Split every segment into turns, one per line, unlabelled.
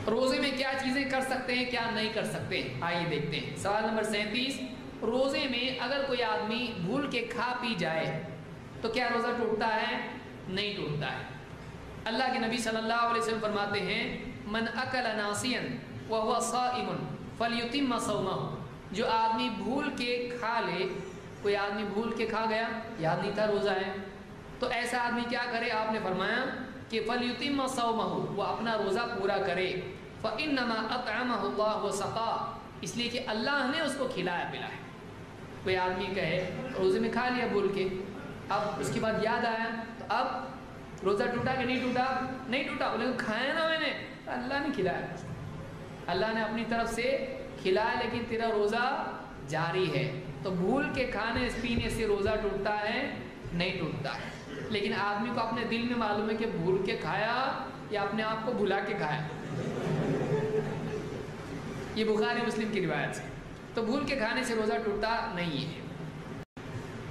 روزے میں کیا چیزیں کر سکتے ہیں، کیا نہیں کر سکتے ہیں، آئیے دیکھتے ہیں۔ سوال نمبر 37، روزے میں اگر کوئی آدمی بھول کے کھا پی جائے تو کیا روزہ ٹوٹتا ہے؟ نہیں ٹوٹتا ہے۔ اللہ کے نبی صلی اللہ علیہ وسلم فرماتے ہیں من اکل ناسیا وهو صائم فلیتم صومہ، جو آدمی بھول کے کھا لے، کوئی آدمی بھول کے کھا گیا، یاد نہیں تھا روزہ ہے، تو ایسا آدمی کیا کرے؟ آپ نے فرمایا کہ فلیتم صومہ، وہ اپنا روزہ پورا کرے، فانما اطعمہ اللہ وسقاہ، اس لیے کہ اللہ نے اس کو کھلایا پلایا۔ کوئی آدمی کہے روزے میں کھا لیا بھول کے، اب اس کے بعد یاد آیا، تو اب روزہ ٹوٹا کہ نہیں ٹوٹا؟ نہیں ٹوٹا، بولے کھایا نا میں نے، اللہ نے کھلایا، اللہ نے اپنی طرف سے کھلایا، لیکن تیرا روزہ جاری ہے۔ تو بھول کے کھانے پینے سے روزہ ٹوٹتا ہے؟ نہیں ٹوٹتا ہے۔ لیکن آدمی کو اپنے دل میں معلوم ہے کہ بھول کے کھایا یا اپنے آپ کو بھلا کے کھایا، یہ بخاری مسلم کی روایت ہے، تو بھول کے کھانے سے روزہ ٹوٹتا نہیں ہے۔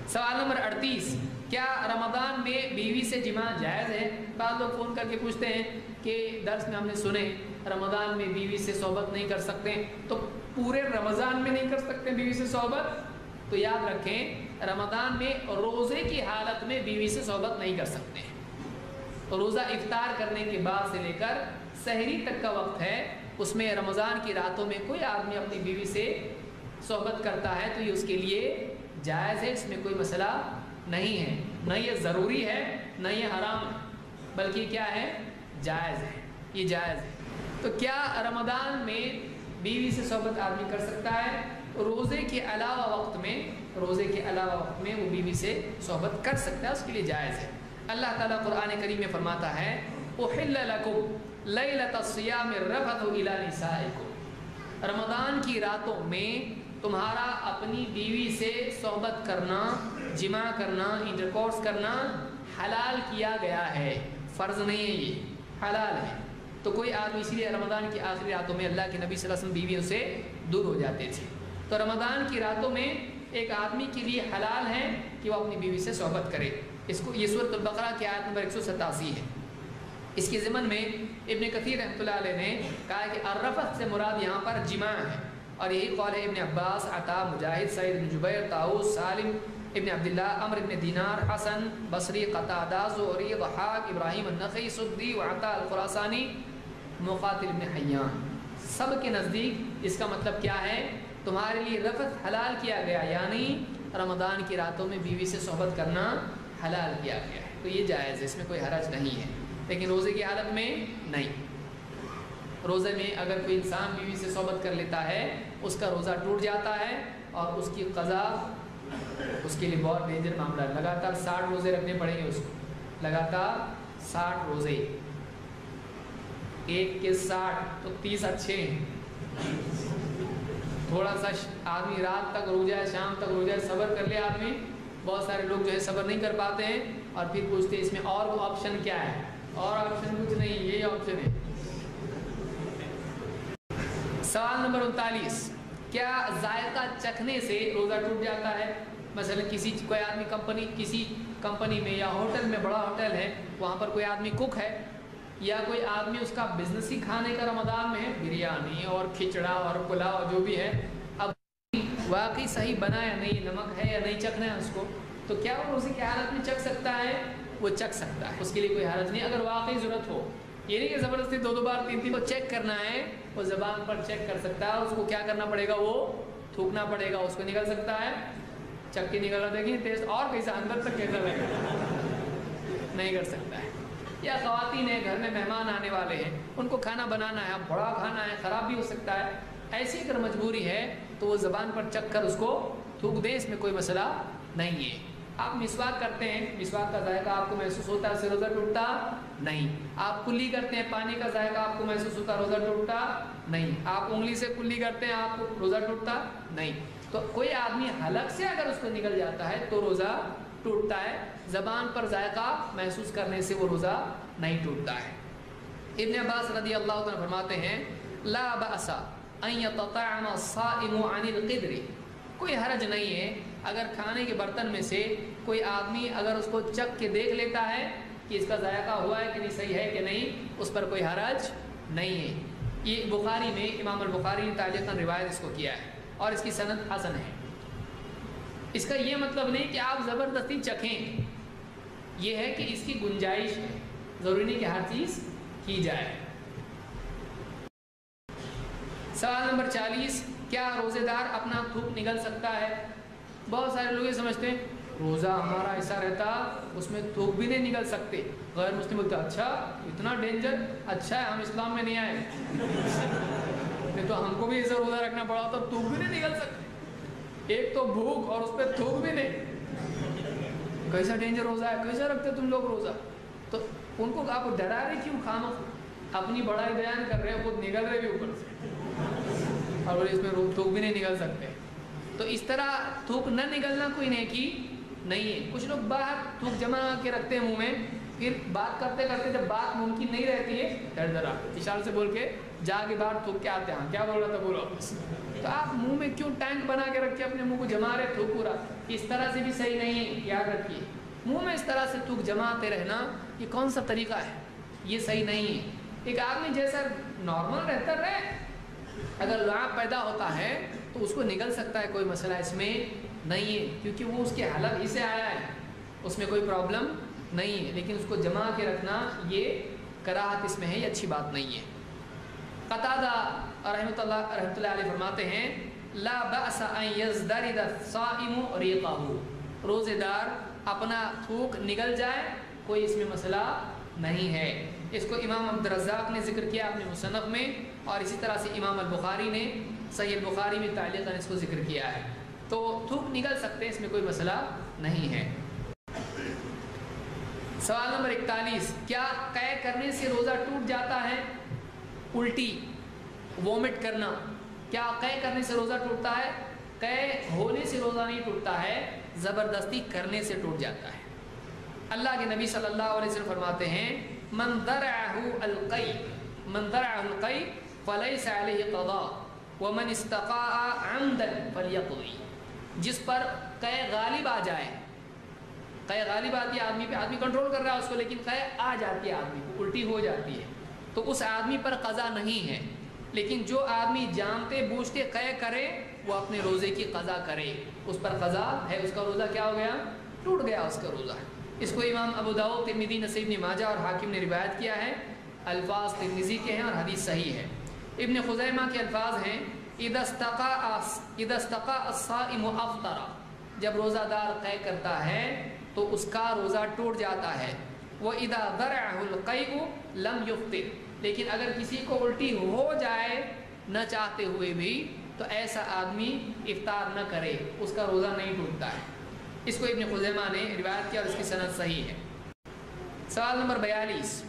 سوال نمبر 38، کیا رمضان میں بیوی سے جماع جائز ہے؟ بعض لوگ فون کر کے پوچھتے ہیں کہ درس میں ہم نے سنے رمضان میں بیوی سے صحبت نہیں کر سکتے، تو پورے رمضان میں نہیں کر سکتے بیوی سے صحبت؟ تو یاد رکھیں رمضان میں روزے کی حالت میں بیوی سے صحبت نہیں کر سکتے ہیں۔ روزہ افطار کرنے کے بعد سے لے کر سحری تک کا وقت ہے، اس میں رمضان کی راتوں میں کوئی آدمی اپنی بیوی سے صحبت کرتا ہے تو یہ اس کے لیے جائز ہے، اس میں کوئی مسئلہ نہیں ہے، نہ یہ ضروری ہے نہ یہ حرام ہے، بلکہ کیا ہے؟ جائز ہے، یہ جائز ہے۔ تو کیا رمضان میں بیوی سے صحبت آدمی کر سکتا ہے؟ روزے کے علاوہ وقت میں، روزے کے علاوہ وقت میں وہ بیوی سے صحبت کر سکتا ہے، اس کے لیے جائز ہے۔ اللہ تعالیٰ قرآن کریم میں فرماتا ہے احل لکم لیلۃ الصیام الرفث الی نسائکم، رمضان کی راتوں میں تمہارا اپنی بیوی سے صحبت کرنا، جماع کرنا، انٹرکورس کرنا حلال کیا گیا ہے، فرض نہیں ہے، یہ حلال ہے۔ تو کوئی آدمی، اسی لیے رمضان کی آخری راتوں میں اللہ کے نبی صلی اللہ علیہ وسلم بیویوں سے دور ہو جاتے تھے، تو رمضان کی راتوں میں ایک آدمی کے لیے حلال ہے کہ وہ اپنی بیوی سے صحبت کرے۔ اس کو یہ سورۃ البقرہ کی آیت نمبر 187 ہے۔ اس کے ضمن میں ابن کثیر رحمۃ اللہ علیہ نے کہا کہ الرفث سے مراد یہاں پر جماع ہے، اور یہی قول ہے ابن عباس، عطا، مجاہد، سعید بن جبیر، طاؤوس، سالم ابن عبداللہ، عمرو ابن دینار، حسن بصری، قتادہ، زہری، ضحاک، ابراہیم النخعی، سدی، وعطا الخراسانی، مقاتل ابن حیان، سب کے نزدیک اس کا مطلب کیا ہے؟ تمہارے لیے رفث حلال کیا گیا، یعنی رمضان کی راتوں میں بیوی سے صحبت کرنا حلال کیا گیا ہے، تو یہ جائز ہے، اس میں کوئی حرج نہیں ہے، لیکن روزے کی حالت میں نہیں۔ روزے میں اگر کوئی انسان بیوی سے صحبت کر لیتا ہے اس کا روزہ ٹوٹ جاتا ہے، اور اس کی قضا اس کے لیے بہت ڈینجر معاملہ ہے، لگاتار 60 روزے رکھنے پڑیں گے اس کو، لگاتار 60 روزے، ایک کے 60 تو 30 اچھے ہیں، تھوڑا سا آدمی رات تک رو جائے، شام تک رو جائے، صبر کر لے آدمی۔ بہت سارے لوگ جو ہے صبر نہیں کر پاتے ہیں اور پھر پوچھتے ہیں اس میں اور آپشن کیا ہے، اور آپشن کچھ نہیں، یہی آپشن ہے۔ سوال نمبر 39، کیا ذائقہ چکھنے سے روزہ ٹوٹ جاتا ہے؟ مثلا کوئی آدمی کسی کمپنی میں یا ہوٹل میں، بڑا ہوٹل ہے، وہاں پر کوئی آدمی کک ہے، یا کوئی آدمی اس کا بزنس ہی کھانے کا رمضان میں ہے، بریانی اور کھچڑا اور پلاؤ جو بھی ہے، اب واقعی صحیح بنا یا نہیں، نمک ہے یا نہیں چکھنا ہے اس کو، تو کیا وہ روزے کی حالت میں چکھ سکتا ہے؟ وہ چکھ سکتا ہے، اس کے لیے کوئی حرج نہیں، اگر واقعی ضرورت ہو، یہ نہیں کہ زبردستی 2 بار 3 کو چیک کرنا ہے، وہ زبان پر چیک کر سکتا ہے، اس کو کیا کرنا پڑے گا؟ وہ تھوکنا پڑے گا، اس کو نکل سکتا ہے، چک کے نکل رہا، دیکھیں ٹیسٹ اور کیسا اندر تک کیسا لگے گا، نہیں کر سکتا ہے۔ یا خواتین ہیں، گھر میں مہمان آنے والے ہیں، ان کو کھانا بنانا ہے، بڑا کھانا ہے، خراب بھی ہو سکتا ہے، ایسی اگر مجبوری ہے تو وہ زبان پر چکھ کر اس کو تھوک دیں، اس میں کوئی مسئلہ نہیں ہے۔ آپ مسواک کرتے ہیں، مسواک کا ذائقہ آپ کو محسوس ہوتا ہے، اس سے روزہ ٹوٹتا نہیں۔ آپ کلی کرتے ہیں، پانی کا ذائقہ آپ کو محسوس ہوتا ہے، روزہ ٹوٹتا نہیں۔ آپ انگلی سے کلی کرتے ہیں، آپ کو روزہ ٹوٹتا نہیں۔ تو کوئی آدمی حلق سے اگر اس کو نکل جاتا ہے تو روزہ ٹوٹتا ہے، زبان پر ذائقہ محسوس کرنے سے وہ روزہ نہیں ٹوٹتا ہے۔ ابن عباس رضی اللہ عنہ فرماتے ہیں لا بأس ان يتطعم الصائم عن القدر، کوئی حرج نہیں ہے اگر کھانے کے برتن میں سے کوئی آدمی اگر اس کو چکھ کے دیکھ لیتا ہے کہ اس کا ذائقہ ہوا ہے کہ نہیں، صحیح ہے کہ نہیں، اس پر کوئی حرج نہیں ہے۔ یہ بخاری میں امام البخاری نے تعلیقاً روایت اس کو کیا ہے اور اس کی سند حسن ہے۔ اس کا یہ مطلب نہیں کہ آپ زبردستی چکھیں، یہ ہے کہ اس کی گنجائش ہے، ضروری نہیں کہ ہر چیز کی جائے۔ سوال نمبر 40، کیا روزے دار اپنا تھوک نگل سکتا ہے؟ بہت سارے لوگ یہ سمجھتے ہیں روزہ ہمارا ایسا رہتا اس میں تھوک بھی نہیں نگل سکتے، غیر مسلم بولتے اچھا اتنا ڈینجر، اچھا ہے ہم اسلام میں نہیں آئے، نہیں تو ہم کو بھی ایسا روزہ رکھنا پڑا تو تھوک بھی نہیں نگل سکتے، ایک تو بھوک اور اس پہ تھوک بھی نہیں، کیسا ڈینجر روزہ ہے، کیسا رکھتے تم لوگ روزہ؟ تو ان کو آپ ڈرا رہے کیوں؟ خامہ اپنی بڑائی بیان کر رہے ہیں، خود نگل رہے بھی اوپر سے، اور اس میں تھوک بھی نہیں نگل سکتے۔ تو اس طرح تھوک نہ نگلنا کوئی نیکی نہیں ہے۔ کچھ لوگ باہر تھوک جمع کے رکھتے ہیں منہ میں، پھر بات کرتے کرتے جب بات ممکن نہیں رہتی ہے ذرا اشارے سے بول کے جا کے باہر تھوک کے آتے ہیں، کیا بول رہا تھا بولو واپس۔ تو آپ منہ میں کیوں ٹینک بنا کے رکھ کے اپنے منہ کو جما رہے تھوک پورا؟ اس طرح سے بھی صحیح نہیں ہے، یاد رکھیے منہ میں اس طرح سے تھوک جماتے رہنا یہ کون سا طریقہ ہے؟ یہ صحیح نہیں ہے۔ ایک آدمی جیسا نارمل رہتا رہے، اگر لعاب پیدا ہوتا ہے تو اس کو نگل سکتا ہے، کوئی مسئلہ اس میں نہیں ہے، کیونکہ وہ اس کے حلق ہی سے آیا ہے، اس میں کوئی پرابلم نہیں ہے۔ لیکن اس کو جما کے رکھنا یہ کراہت اس میں ہے، یہ اچھی بات نہیں ہے۔ قتادہ رحمۃ اللہ علیہ فرماتے ہیں لا بأس ان یزدرد الصائم ریقہ، روزے دار اپنا تھوک نگل جائے، کوئی اس میں مسئلہ نہیں ہے۔ اس کو امام عبد الرزاق نے ذکر کیا اپنے مصنف میں، اور اسی طرح سے امام البخاری نے صحیح البخاری میں تعلیقاً اس کو ذکر کیا ہے۔ تو تھوک نگل سکتے ہیں، اس میں کوئی مسئلہ نہیں ہے۔ سوال نمبر 41، کیا قے کرنے سے روزہ ٹوٹ جاتا ہے؟ الٹی وومٹ کرنا، کیا قے کرنے سے روزہ ٹوٹتا ہے؟ قے ہونے سے روزہ نہیں ٹوٹتا ہے، زبردستی کرنے سے ٹوٹ جاتا ہے۔ اللہ کے نبی صلی اللہ علیہ وسلم فرماتے ہیں من درعہ القی فلیس علیہ قضاء ومن استقاء عمدا فلیقضی، جس پر قے غالب آ جائے، قے غالب آتی ہے آدمی پہ، آدمی کنٹرول کر رہا ہے اس کو، لیکن قے آ جاتی ہے آدمی کو، الٹی ہو جاتی ہے، تو اس آدمی پر قضا نہیں ہے۔ لیکن جو آدمی جانتے بوجھتے قے کرے وہ اپنے روزے کی قضا کرے، اس پر قضا ہے، اس کا روزہ کیا ہو گیا؟ ٹوٹ گیا اس کا روزہ۔ اس کو امام ابو داؤد، ترمذی، نسائی، ابن ماجہ اور حاکم نے روایت کیا ہے، الفاظ ترمذی کے ہیں اور حدیث صحیح ہے۔ ابن خزیمہ کے الفاظ ہیں اذا استقاء الصائم افطر، جب روزہ دار قے کرتا ہے تو اس کا روزہ ٹوٹ جاتا ہے۔ وَإِذَا ذَرَعَهُ الْقَيْءُ لَمْ يُفْطِرْ، لیکن اگر کسی کو الٹی ہو جائے نہ چاہتے ہوئے بھی تو ایسا آدمی افطار نہ کرے، اس کا روزہ نہیں ٹوٹتا ہے۔ اس کو ابن خزیمہ نے روایت کیا اور اس کی سند صحیح ہے۔ سوال نمبر 42،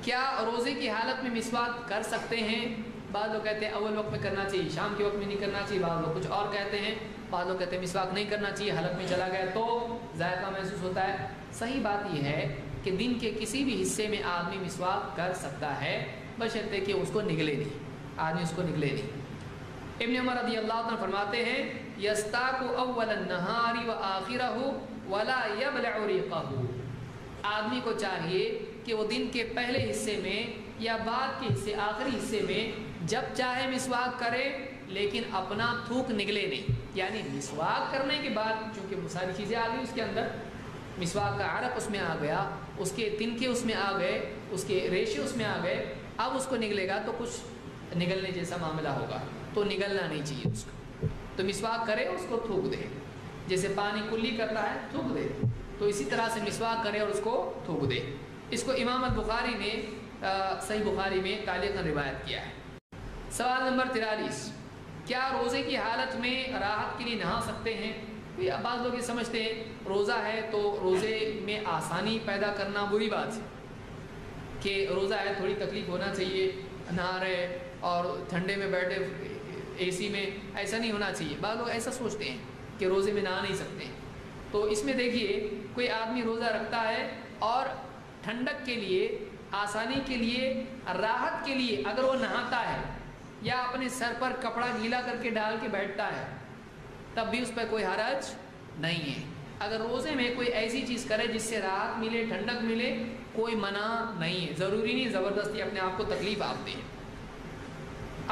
کیا روزے کی حالت میں مسواک کر سکتے ہیں؟ بعض لوگ کہتے ہیں اول وقت میں کرنا چاہیے، شام کے وقت میں نہیں کرنا چاہیے، بعض لوگ کچھ اور کہتے ہیں، بعض لوگ کہتے ہیں مسواک نہیں کرنا چاہیے، حلق میں چلا گیا تو ذائقہ محسوس ہوتا ہے۔ صحیح بات یہ ہے کہ دن کے کسی بھی حصے میں آدمی مسواک کر سکتا ہے، بشرطے کہ اس کو نگلے نہیں، آدمی اس کو نگلے نہیں۔ ابن عمر رضی اللہ عنہ فرماتے ہیں یستاق اول النہار وآخرہ ولا یبلع ریقہ، آدمی کو چاہیے کہ وہ دن کے پہلے حصے میں یا بعد کے حصے، آخری حصے میں جب چاہے مسواک کرے لیکن اپنا تھوک نگلے نہیں، یعنی مسواک کرنے کے بعد چونکہ ساری چیزیں آ گئی اس کے اندر، مسواک کا عرق اس میں آ گیا، اس کے تنکے اس میں آ گئے، اس کے ریشے اس میں آ گئے، اب اس کو نگلے گا تو کچھ نگلنے جیسا معاملہ ہوگا، تو نگلنا نہیں چاہیے اس کو، تو مسواک کرے اس کو تھوک دے، جیسے پانی کلی کرتا ہے تھوک دے، تو اسی طرح سے مسواک کرے اور اس کو تھوک دے۔ اس کو امام البخاری نے صحیح بخاری میں تعلیقاً روایت کیا ہے۔ سوال نمبر 43، کیا روزے کی حالت میں راحت کے لیے نہا سکتے ہیں؟ بعض لوگ یہ سمجھتے ہیں روزہ ہے تو روزے میں آسانی پیدا کرنا بری بات ہے، کہ روزہ ہے تھوڑی تکلیف ہونا چاہیے، نہا رہے اور ٹھنڈے میں بیٹھے اے سی میں، ایسا نہیں ہونا چاہیے۔ بعض لوگ ایسا سوچتے ہیں کہ روزے میں نہا نہیں سکتے ہیں، تو اس میں دیکھیے کوئی آدمی روزہ رکھتا ہے اور ٹھنڈک کے لیے، آسانی کے لیے، راحت کے لیے اگر وہ نہاتا ہے یا اپنے سر پر کپڑا گیلا کر کے ڈال کے بیٹھتا ہے تب بھی اس پر کوئی حرج نہیں ہے۔ اگر روزے میں کوئی ایسی چیز کرے جس سے راحت ملے، ٹھنڈک ملے، کوئی منع نہیں ہے، ضروری نہیں زبردستی اپنے آپ کو تکلیف آپ دیں۔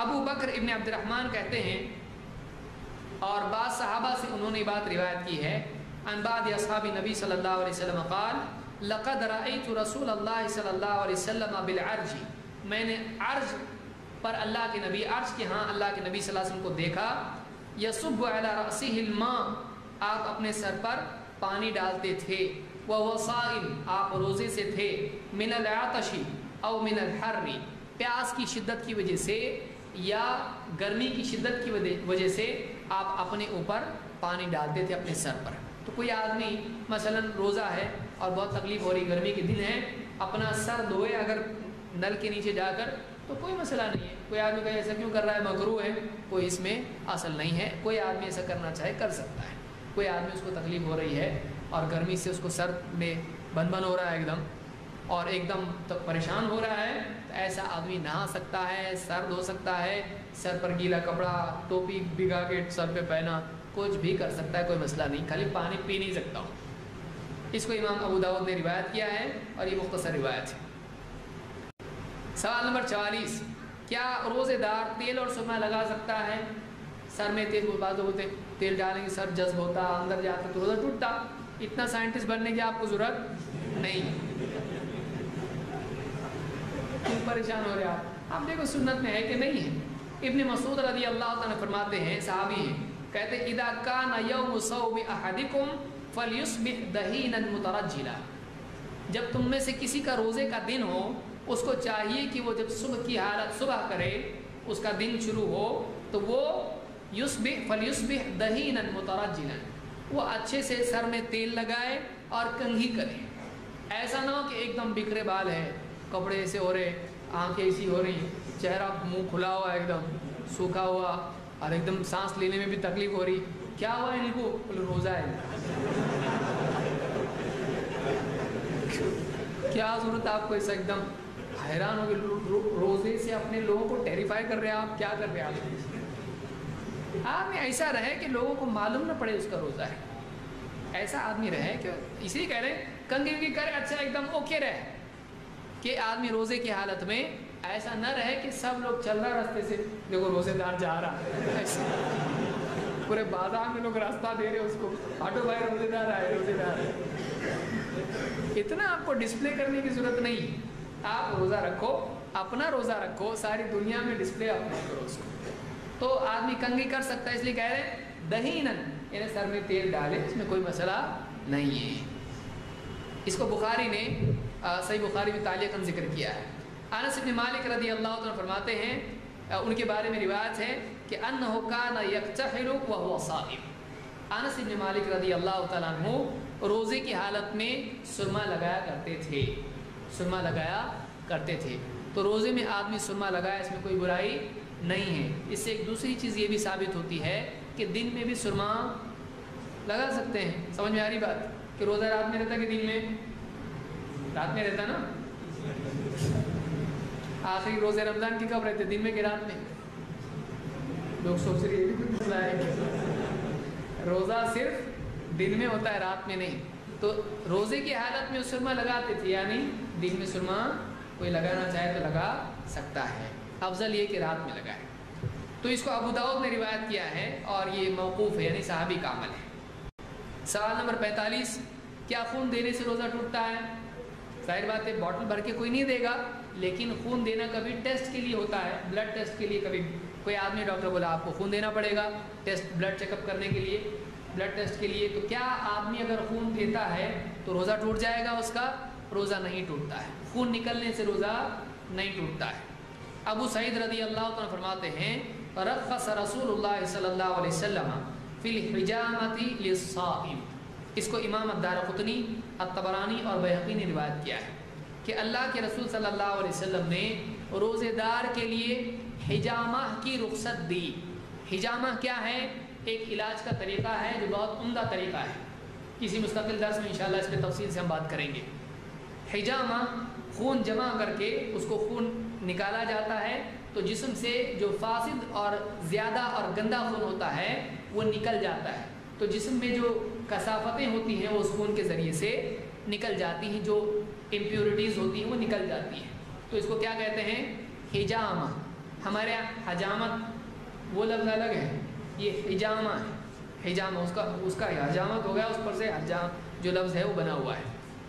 ابو بکر ابن عبد الرحمن کہتے ہیں اور بعض صحابہ سے انہوں نے بات روایت کی ہے عن بعض اصحاب نبی صلی اللہ علیہ وسلم قال لقد رأيت رسول اللہ صلی اللہ علیہ وسلم بالعرج، میں نے عرج پر اللہ کے نبی، عرج کے ہاں اللہ کے نبی صلی اللہ علیہ وسلم کو دیکھا، یصب علی رأسه الماء، آپ اپنے سر پر پانی ڈالتے تھے، وهو صائم، آپ روزے سے تھے، من العطش او من الحر، پیاس کی شدت کی وجہ سے یا گرمی کی شدت کی وجہ سے آپ اپنے اوپر پانی ڈالتے تھے اپنے سر پر۔ تو کوئی آدمی مثلا روزہ ہے اور بہت تکلیف ہو رہی، گرمی کے دن ہے، اپنا سر دھوئے اگر نل کے نیچے جا کر تو کوئی مسئلہ نہیں ہے۔ کوئی آدمی کہے ایسا کیوں کر رہا ہے، مکروہ ہے، کوئی اس میں اصل نہیں ہے، کوئی آدمی ایسا کرنا چاہے کر سکتا ہے۔ کوئی آدمی اس کو تکلیف ہو رہی ہے اور گرمی سے اس کو سر میں بن ہو رہا ہے ایک دم، اور ایک دم پریشان ہو رہا ہے، تو ایسا آدمی نہا سکتا ہے، سر دھو سکتا ہے، سر پر گیلا کپڑا ٹوپی بھگا کے سر پہ پہنا، کچھ بھی کر سکتا ہے، کوئی مسئلہ نہیں، خالی پانی پی نہیں سکتا ہوں۔ اس کو امام ابو داؤد نے روایت کیا ہے اور یہ مختصر روایت ہے۔ سوال نمبر 44، کیا روزے دار تیل اور سرما لگا سکتا ہے؟ سر میں تیل، بعض ہوتے تیل ڈالیں گے سر جذب ہوتا، اندر جاتا تو روزہ ٹوٹتا۔ اتنا سائنٹسٹ بننے کی آپ کو ضرورت نہیں، کیوں پریشان ہو رہے آپ دیکھو سنت میں ہے کہ نہیں ہے۔ ابن مسعود رضی اللہ تعالیٰ فرماتے ہیں، صحابی ہیں، کہتے ہیں اذا کان یوم صوم احدکم فلیصبح دہینا مترجلا، جب تم میں سے کسی کا روزے کا دن ہو، اس کو چاہیے کہ وہ جب صبح کی حالت صبح کرے، اس کا دن شروع ہو تو وہ فلیصبح دہینا مترجلا، وہ اچھے سے سر میں تیل لگائے اور کنگھی کرے۔ ایسا نہ ہو کہ ایک دم بکھرے بال ہے، کپڑے ایسے ہو رہے، آنکھیں ایسی ہو رہی، چہرہ منہ کھلا ہوا ایک دم سوکھا ہوا، اور ایک دم سانس لینے میں بھی تکلیف ہو رہی، کیا ہوا ان کو؟ روزہ ہے۔ کیا ضرورت آپ کو ایسا؟ ایک دم حیران ہو گئے، روزے سے اپنے لوگوں کو ٹیریفائی کر رہے ہیں آپ، کیا کر رہے ہیں آدمی ایسا رہے کہ لوگوں کو معلوم نہ پڑے اس کا روزہ ہے، ایسا آدمی رہے کہ اسی کہہ رہے کنگھی کرے، اچھا ایک دم اوکے رہے، کہ آدمی روزے کی حالت میں ایسا نہ رہے کہ سب لوگ چل رہا راستے سے، دیکھو روزے دار جا رہا، پورے بازار میں لوگ راستہ دے رہے اس کو، آٹو بھائی روزے دار آئے، روزے دار آئے۔ اتنا آپ کو ڈسپلے کرنے کی ضرورت نہیں، آپ روزہ رکھو، اپنا روزہ رکھو، ساری دنیا میں ڈسپلے اپنا کرو اس کو۔ تو آدمی کنگھی کر سکتا ہے، اس لیے کہہ رہے ہیں دہینن، یعنی سر میں تیل ڈالے، اس میں کوئی مسئلہ نہیں ہے۔ اس کو بخاری نے صحیح بخاری میں تعلیقاً ذکر کیا ہے۔ انس بن مالک رضی اللہ عنہ فرماتے ہیں، ان کے بارے میں روایت ہے کہ انہ کان یکتحل وهو صائم، انس بن مالک رضی اللہ تعالیٰ عنہ روزے کی حالت میں سرما لگایا کرتے تھے، سرما لگایا کرتے تھے۔ تو روزے میں آدمی سرما لگایا، اس میں کوئی برائی نہیں ہے۔ اس سے ایک دوسری چیز یہ بھی ثابت ہوتی ہے کہ دن میں بھی سرما لگا سکتے ہیں۔ سمجھ میں آ رہی بات کہ روزہ رات میں رہتا کہ دن میں؟ رات میں رہتا نا۔ آخری روزے رمضان کی کب رہتے، دن میں کہ رات میں؟ لوگ سوچ رہے ہیں روزہ صرف دن میں ہوتا ہے، رات میں نہیں۔ تو روزے کی حالت میں سرما لگاتے تھے، یعنی دن میں سرما کوئی لگانا چاہے تو لگا سکتا ہے، افضل یہ کہ رات میں لگائے۔ تو اس کو ابو داؤد نے روایت کیا ہے اور یہ موقوف ہے، یعنی صحابی کا عمل ہے۔ سوال نمبر 45، کیا خون دینے سے روزہ ٹوٹتا ہے؟ ظاہر بات ہے باٹل بھر کے کوئی نہیں دے گا، لیکن خون دینا کبھی ٹیسٹ کے لیے ہوتا ہے، بلڈ ٹیسٹ کے لیے، کبھی کوئی آدمی ڈاکٹر بولا آپ کو خون دینا پڑے گا ٹیسٹ، بلڈ چیک اپ کرنے کے لیے، بلڈ ٹیسٹ کے لیے، تو کیا آدمی اگر خون دیتا ہے تو روزہ ٹوٹ جائے گا؟ اس کا روزہ نہیں ٹوٹتا ہے، خون نکلنے سے روزہ نہیں ٹوٹتا ہے۔ ابو سعید رضی اللہ عنہ فرماتے ہیں رخص رسول اللہ صلی اللہ علیہ وسلم فی الحجامۃ للصائم، اس کو امام الدارقطنی، الطبرانی اور بیہقی نے روایت کیا ہے کہ اللہ کے رسول صلی اللہ علیہ وسلم نے روزے دار کے لیے حجامہ کی رخصت دی۔ حجامہ کیا ہے؟ ایک علاج کا طریقہ ہے جو بہت عمدہ طریقہ ہے، کسی مستقل درس میں انشاءاللہ اس پہ تفصیل سے ہم بات کریں گے۔ حجامہ خون جمع کر کے اس کو خون نکالا جاتا ہے، تو جسم سے جو فاسد اور زیادہ اور گندا خون ہوتا ہے وہ نکل جاتا ہے، تو جسم میں جو کثافتیں ہوتی ہیں وہ اس خون کے ذریعے سے نکل جاتی ہیں، جو امپیورٹیز ہوتی ہیں وہ نکل جاتی ہیں، تو اس کو کیا کہتے ہیں؟ حجامہ۔ ہمارے یہاں حجامت وہ لفظ الگ ہے، یہ حجامہ ہے، حجامہ اس کا حجامت ہو گیا، اس پر سے حجام جو لفظ ہے وہ بنا ہوا ہے۔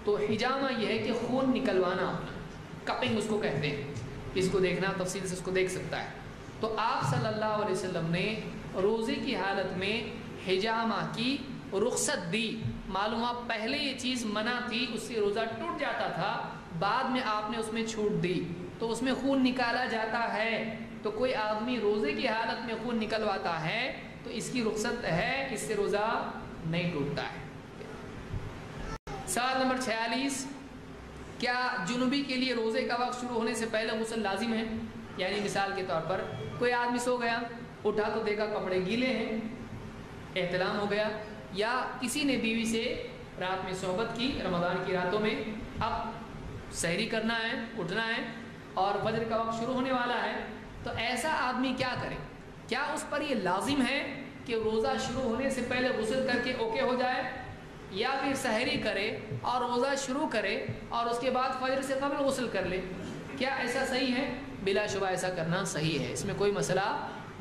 تو حجامہ یہ ہے کہ خون نکلوانا اپنا، کپنگ اس کو کہتے ہیں، اس کو دیکھنا تفصیل سے اس کو دیکھ سکتا ہے۔ تو آپ صلی اللہ علیہ وسلم نے روزے کی حالت میں حجامہ کی رخصت دی۔ معلوم ہوا پہلے یہ چیز منع تھی، اس سے روزہ ٹوٹ جاتا تھا، بعد میں آپ نے اس میں چھوٹ دی، تو اس میں خون نکالا جاتا ہے۔ تو کوئی آدمی روزے کی حالت میں خون نکلواتا ہے تو اس کی رخصت ہے، اس سے روزہ نہیں ٹوٹتا ہے۔ سوال نمبر 46، کیا جنوبی کے لیے روزے کا وقت شروع ہونے سے پہلے غسل لازم ہے؟ یعنی مثال کے طور پر کوئی آدمی سو گیا، اٹھا تو دیکھا کپڑے گیلے ہیں، احتلام ہو گیا، یا کسی نے بیوی سے رات میں صحبت کی رمضان کی راتوں میں، اب سحری کرنا ہے، اٹھنا ہے اور فجر کا وقت شروع ہونے والا ہے، تو ایسا آدمی کیا کرے؟ کیا اس پر یہ لازم ہے کہ روزہ شروع ہونے سے پہلے غسل کر کے اوکے ہو جائے، یا پھر سحری کرے اور روزہ شروع کرے اور اس کے بعد فجر سے قبل غسل کر لے؟ کیا ایسا صحیح ہے؟ بلا شبہ ایسا کرنا صحیح ہے، اس میں کوئی مسئلہ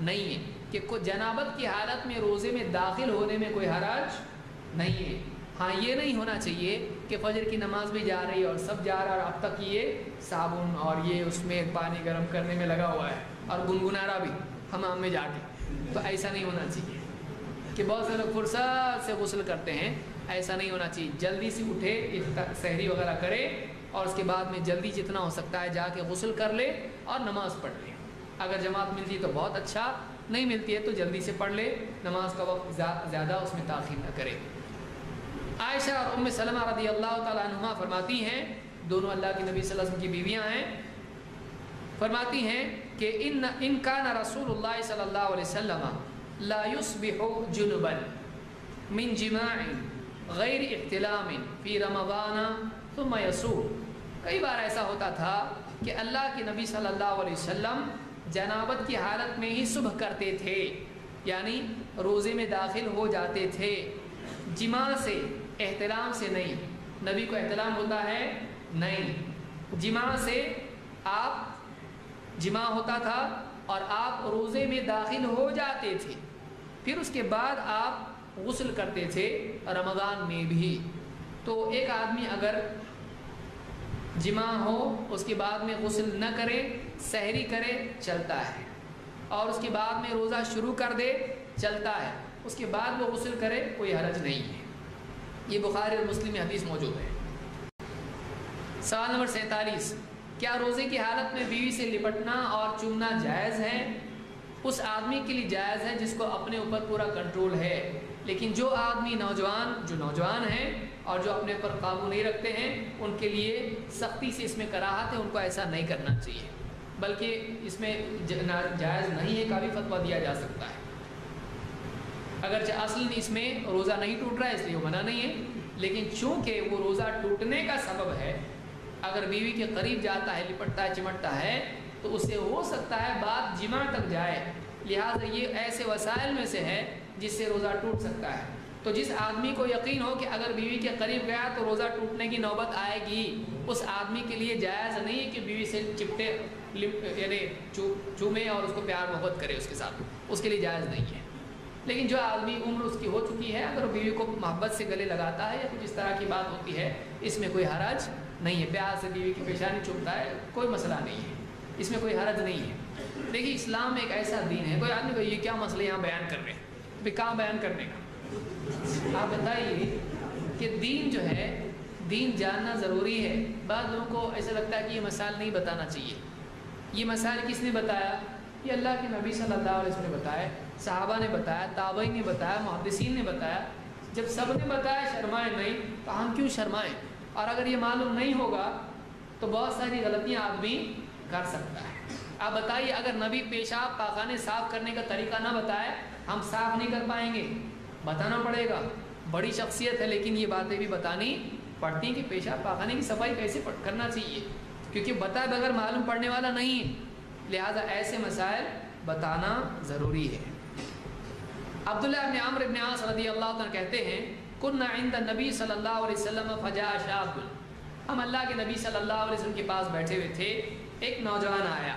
نہیں ہے کہ جنابت کی حالت میں روزے میں داخل ہونے میں کوئی حرج نہیں ہے۔ ہاں یہ نہیں ہونا چاہیے کہ فجر کی نماز بھی جا رہی ہے اور سب جا رہا ہے اور اب تک یہ صابن اور یہ اس میں پانی گرم کرنے میں لگا ہوا ہے اور گنگنا رہا بھی حمام میں جا کے، تو ایسا نہیں ہونا چاہیے کہ بہت سے لوگ فرصت سے غسل کرتے ہیں، ایسا نہیں ہونا چاہیے۔ جلدی سے اٹھے، سحری وغیرہ کرے اور اس کے بعد میں جلدی جتنا ہو سکتا ہے جا کے غسل کر لے اور نماز پڑھ لے۔ اگر جماعت ملتی ہے تو بہت اچھا، نہیں ملتی ہے تو جلدی سے پڑھ لے، نماز کا وقت زیادہ اس میں تاخیر نہ کرے۔ عائشہ اور ام سلمہ رضی اللہ تعالیٰ عنہما فرماتی ہیں، دونوں اللہ کے نبی صلی اللہ علیہ وسلم کی بیویاں ہیں، فرماتی ہیں کہ ان کان رسول اللہ صلی اللہ علیہ وسلم لا یصبح جنبا من جماع غیر احتلام فی رمضان ثم یصوم۔ کئی بار ایسا ہوتا تھا کہ اللہ کے نبی صلی اللہ علیہ وسلم جنابت کی حالت میں ہی صبح کرتے تھے، یعنی روزے میں داخل ہو جاتے تھے، جماع سے، احتلام سے نہیں۔ نبی کو احتلام ہوتا ہے؟ نہیں، جماع سے آپ جماع ہوتا تھا اور آپ روزے میں داخل ہو جاتے تھے، پھر اس کے بعد آپ غسل کرتے تھے رمضان میں بھی۔ تو ایک آدمی اگر جماع ہو اس کے بعد میں غسل نہ کرے، سحری کرے، چلتا ہے، اور اس کے بعد میں روزہ شروع کر دے، چلتا ہے، اس کے بعد وہ غسل کرے، کوئی حرج نہیں ہے۔ یہ بخاری اور مسلم میں حدیث موجود ہے۔ سوال نمبر 47، کیا روزے کی حالت میں بیوی سے لپٹنا اور چومنا جائز ہے؟ اس آدمی کے لیے جائز ہے جس کو اپنے اوپر پورا کنٹرول ہے، لیکن جو آدمی نوجوان ہیں اور جو اپنے پر قابو نہیں رکھتے ہیں، ان کے لیے سختی سے اس میں کراہت ہے، ان کو ایسا نہیں کرنا چاہیے، بلکہ اس میں جائز نہیں ہے کا بھی فتویٰ دیا جا سکتا ہے۔ اگرچہ اصل اس میں روزہ نہیں ٹوٹ رہا ہے اس لیے وہ منع نہیں ہے، لیکن چونکہ وہ روزہ ٹوٹنے کا سبب ہے، اگر بیوی کے قریب جاتا ہے، لپٹتا ہے، چمٹتا ہے، تو اس سے ہو سکتا ہے بات جماع تک جائے، لہٰذا یہ ایسے وسائل میں سے ہے جس سے روزہ ٹوٹ سکتا ہے۔ تو جس آدمی کو یقین ہو کہ اگر بیوی کے قریب گیا تو روزہ ٹوٹنے کی نوبت آئے گی، اس آدمی کے لیے جائز نہیں ہے کہ بیوی سے چپٹے، یعنی چومے اور اس کو پیار محبت کرے اس کے ساتھ، اس کے لیے جائز نہیں ہے۔ لیکن جو آدمی عمر اس کی ہو چکی ہے، اگر بیوی کو محبت سے گلے لگاتا ہے یا کچھ اس طرح کی بات ہوتی ہے، اس میں کوئی حرج نہیں ہے، پیار سے بیوی کی پیشانی چومتا ہے، کوئی مسئلہ نہیں ہے، اس میں کوئی حرج نہیں ہے۔ دیکھیے اسلام ایک ایسا دین ہے، کوئی آدمی کو یہ کیا مسئلہ یہاں بیان کر رہے ہیں، بھی کہاں بیان کرنے کا؟ آپ بتائیے کہ دین جو ہے، دین جاننا ضروری ہے۔ بعض لوگوں کو ایسا لگتا ہے کہ یہ مسائل نہیں بتانا چاہیے۔ یہ مسائل کس نے بتایا؟ یہ اللہ کے نبی صلی اللہ علیہ وسلم نے بتایا، صحابہ نے بتایا، تابعین نے بتایا، محدثین نے بتایا۔ جب سب نے بتایا شرمائے نہیں تو ہم کیوں شرمائیں؟ اور اگر یہ معلوم نہیں ہوگا تو بہت ساری غلطیاں آدمی کر سکتا ہے۔ آپ بتائیے اگر نبی پیشاب پاخانے صاف کرنے کا طریقہ نہ بتائے، ہم صاف نہیں کر پائیں گے، بتانا پڑے گا۔ بڑی شخصیت ہے لیکن یہ باتیں بھی بتانی پڑتی ہیں کہ پیشاب پاخانے کی صفائی کیسے کرنا چاہیے، کیونکہ بتائے بغیر معلوم پڑنے والا نہیں ہے، لہذا ایسے مسائل بتانا ضروری ہے۔ عبداللہ ابن عمرو ابن عاص رضی اللہ عنہ کہتے ہیں، کنا عند النبی صلی اللہ علیہ وسلم فجاء شاب، ہم اللہ کے نبی صلی اللہ علیہ وسلم کے پاس بیٹھے ہوئے تھے، ایک نوجوان آیا،